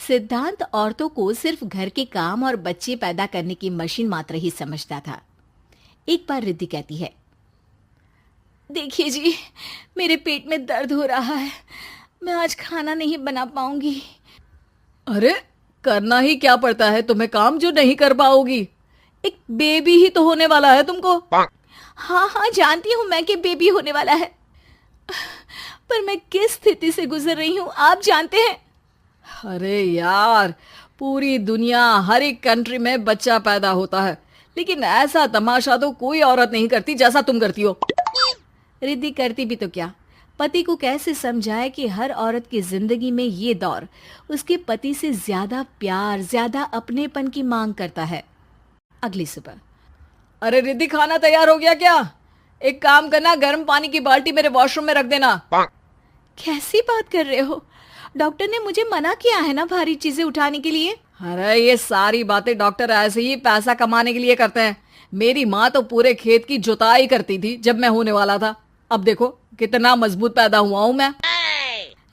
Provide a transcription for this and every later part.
सिद्धांत औरतों को सिर्फ घर के काम और बच्चे पैदा करने की मशीन मात्र ही समझता था। एक बार रिद्धि कहती है, देखिए जी, मेरे पेट में दर्द हो रहा है, मैं आज खाना नहीं बना पाऊंगी। अरे करना ही क्या पड़ता है तुम्हें काम जो नहीं कर पाओगी? एक बेबी ही तो होने वाला है तुमको। हाँ हाँ, जानती हूँ मैं कि बेबी होने वाला है, पर मैं किस स्थिति से गुजर रही हूँ आप जानते हैं। अरे यार, पूरी दुनिया हर एक कंट्री में बच्चा पैदा होता है, लेकिन ऐसा तमाशा तो कोई औरत नहीं करती जैसा तुम करती हो। रिद्धि करती भी तो क्या, पति को कैसे समझाए कि हर औरत की जिंदगी में ये दौर उसके पति से ज्यादा प्यार, ज्यादा अपनेपन की मांग करता है। अगली सुबह, अरे रिद्धि, खाना तैयार हो गया क्या? एक काम करना, गर्म पानी की बाल्टी मेरे वॉशरूम में रख देना। कैसी बात कर रहे हो? डॉक्टर ने मुझे मना किया है ना भारी चीजें उठाने के लिए। अरे ये सारी बातें डॉक्टर ऐसे ही पैसा कमाने के लिए करते हैं। मेरी माँ तो पूरे खेत की जुताई करती थी जब मैं होने वाला था। अब देखो कितना मजबूत पैदा हुआ हूँ मैं।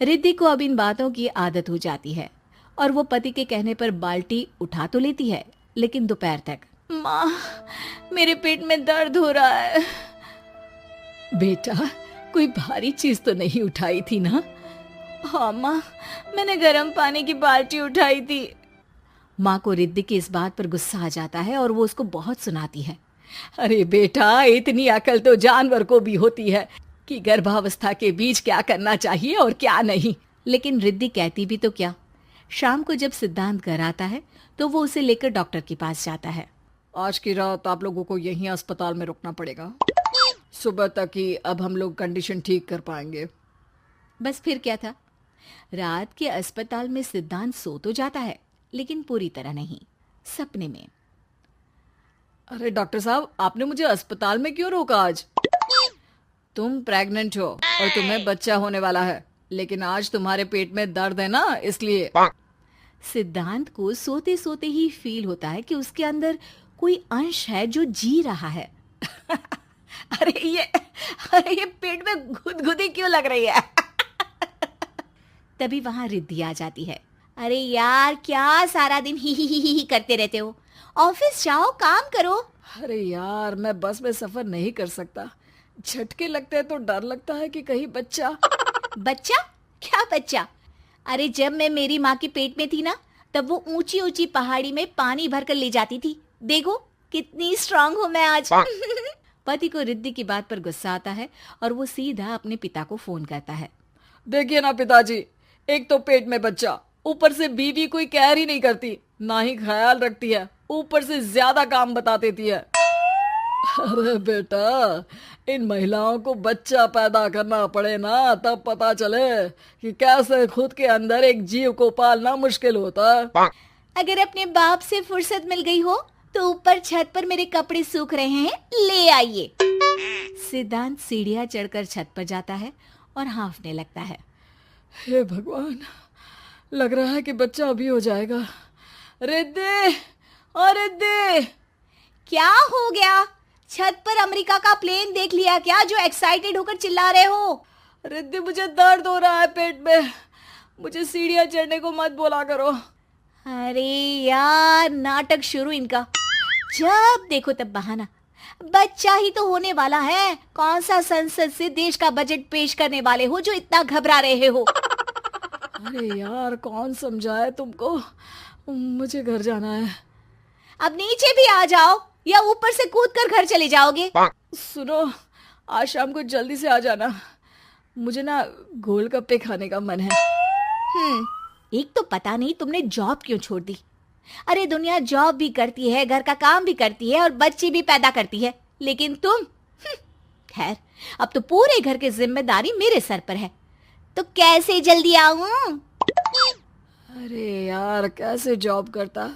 रिद्धि को अब इन बातों की आदत हो जाती है और वो पति के कहने पर बाल्टी उठा तो लेती है, लेकिन दोपहर तक, माँ मेरे पेट में दर्द हो रहा है। बेटा, कोई भारी चीज तो नहीं उठाई थी ना? हाँ माँ, मैंने गर्म पानी की बाल्टी उठाई थी। माँ को रिद्धि की इस बात पर गुस्सा आ जाता है और वो उसको बहुत सुनाती है। अरे बेटा, इतनी अकल तो जानवर को भी होती है कि गर्भावस्था के बीच क्या करना चाहिए और क्या नहीं। लेकिन रिद्धि कहती भी तो क्या। शाम को जब सिद्धांत घर आता है तो वो उसे लेकर डॉक्टर के पास जाता है। आज की रात आप लोगों को यहीं अस्पताल में रुकना पड़ेगा, सुबह तक ही अब हम लोग कंडीशन ठीक कर पाएंगे। बस फिर क्या था, रात के अस्पताल में सिद्धांत सो तो जाता है, लेकिन पूरी तरह नहीं, सपने में। अरे डॉक्टर साहब, आपने मुझे अस्पताल में क्यों रोका आज? तुम प्रेग्नेंट हो और तुम्हें बच्चा होने वाला है, लेकिन आज तुम्हारे पेट में दर्द है ना, इसलिए। सिद्धांत को सोते सोते ही फील होता है कि उसके अंदर कोई अंश है जो जी रहा है। अरे ये पेट में गुदगुदी क्यों लग रही है? तभी वहां रिद्धि आ जाती है। अरे यार, क्या सारा दिन ही करते रहते हो, ऑफिस जाओ, काम करो। अरे यार, मैं बस में सफर नहीं कर सकता, झटके लगते हैं तो डर लगता है कि कहीं बच्चा। बच्चा? क्या बच्चा? अरे जब मैं मेरी माँ के पेट में थी ना, तब वो ऊंची ऊंची पहाड़ी में पानी भर कर ले जाती थी। देखो कितनी स्ट्रांग हूँ मैं आज। पति को रिद्धि की बात पर गुस्सा आता है और वो सीधा अपने पिता को फोन करता है। देखिए ना पिताजी, एक तो पेट में बच्चा, ऊपर से बीवी कोई केयर ही नहीं करती, ना ही ख्याल रखती है, ऊपर से ज्यादा काम बता देती है। अरे बेटा, इन महिलाओं को बच्चा पैदा करना पड़े ना, तब पता चले कि कैसे खुद के अंदर एक जीव को पालना मुश्किल होता है। अगर अपने बाप से फुर्सत मिल गई हो तो ऊपर छत पर मेरे कपड़े सूख रहे हैं, ले आइए। सिद्धांत सीढ़ियां चढ़कर छत पर जाता है और हाँफने लगता है। हे भगवान, लग रहा है कि बच्चा अभी हो जाएगा। रिद्धि, और रिद्धि। क्या हो गया? छत पर अमेरिका का प्लेन देख लिया क्या जो एक्साइटेड होकर चिल्ला रहे हो? रिद्धि, मुझे दर्द हो रहा है पेट में, मुझे सीढ़ियां चढ़ने को मत बोला करो। अरे यार, नाटक शुरू इनका, जब देखो तब बहाना। बच्चा ही तो होने वाला है, कौन सा संसद से देश का बजट पेश करने वाले हो जो इतना घबरा रहे हो? अरे यार, कौन समझाए तुमको, मुझे घर जाना है। अब नीचे भी आ जाओ या ऊपर से कूदकर घर चले जाओगे? सुनो, आज शाम को जल्दी से आ जाना, मुझे ना गोलगप्पे खाने का मन है। एक तो पता नहीं तुमने जॉब क्यों छोड़ दी। अरे दुनिया जॉब भी करती है, घर का काम भी करती है और बच्चे भी पैदा करती है, लेकिन तुम, खैर, अब तो पूरे घर की जिम्मेदारी मेरे सर पर है, तो कैसे जल्दी आऊं? अरे यार, कैसे जॉब करता,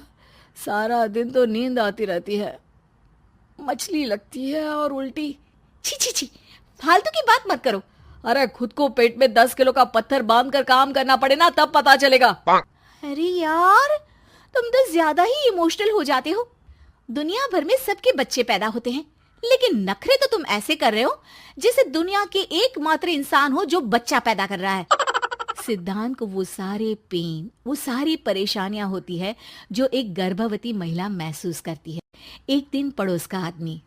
सारा दिन तो नींद आती रहती है, मछली लगती है और उल्टी। छी छी छी, फालतू की बात मत करो। अरे खुद को पेट में 10 किलो का पत्थर बांध कर काम करना पड़े ना, तब पता चलेगा। अरे यार, तुम तो ज्यादा ही इमोशनल हो जाते हो। दुनिया भर में सबके बच्चे पैदा होते हैं, लेकिन नखरे तो तुम ऐसे कर रहे हो जैसे दुनिया के एकमात्र इंसान हो जो बच्चा पैदा कर रहा है। सिद्धांत को वो सारे पेन, वो सारी परेशानियां होती है जो एक गर्भवती महिला महसूस करती है। एक दिन पड़ोस का आदमी,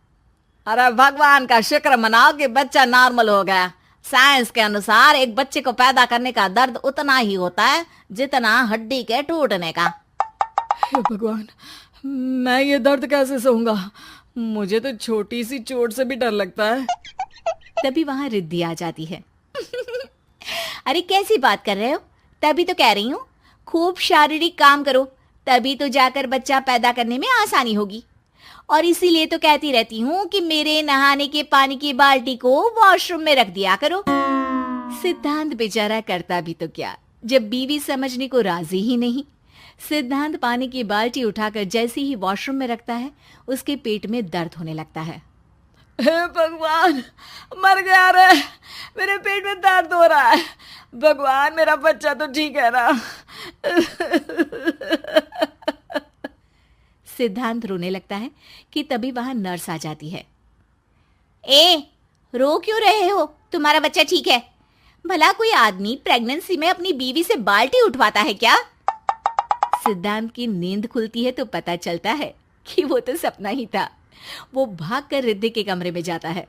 अरे भगवान का शुक्र मनाओ कि बच्चा नॉर्मल हो गया। साइंस के अनुसार एक बच्चे को पैदा करने का दर्द उतना ही होता है जितना हड्डी के टूटने का। हे भगवान, मैं ये दर्द कैसे सहूंगा? मुझे तो छोटी सी चोट से भी डर लगता है। तभी वहां रिद्धि आ जाती है। अरे कैसी बात कर रहे हो? तभी तो कह रही हूँ, खूब शारीरिक काम करो, तभी तो जाकर बच्चा पैदा करने में आसानी होगी। और इसीलिए तो कहती रहती हूँ कि मेरे नहाने के पानी की बाल्टी को वॉशरूम में रख दिया करो। सिद्धांत बेचारा करता भी तो क्या, जब बीवी समझने को राजी ही नहीं। सिद्धांत पानी की बाल्टी उठाकर जैसे ही वॉशरूम में रखता है, उसके पेट में दर्द होने लगता है। हे भगवान, मर गया रे, मेरे पेट में दर्द हो रहा है। भगवान, मेरा बच्चा तो ठीक है ना? सिद्धांत रोने लगता है कि तभी वहां नर्स आ जाती है। ए, रो क्यों रहे हो? तुम्हारा बच्चा ठीक है। भला कोई आदमी प्रेगनेंसी में अपनी बीवी से बाल्टी उठवाता है क्या? सिद्धांत की नींद खुलती है तो पता चलता है कि वो तो सपना ही था। वो भागकर रिद्धि के कमरे में जाता है।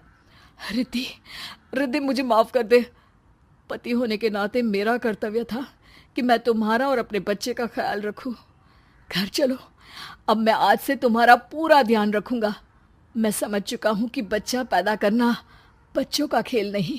रिद्धि, रिद्धि मुझे माफ कर दे। पति होने के नाते मेरा कर्तव्य था कि मैं तुम्हारा और अपने बच्चे का ख्याल रखूं। घर चलो, अब मैं आज से तुम्हारा पूरा ध्यान रखूंगा। मैं समझ चुका हूं कि बच्चा पैदा करना बच्चों का खेल नहीं,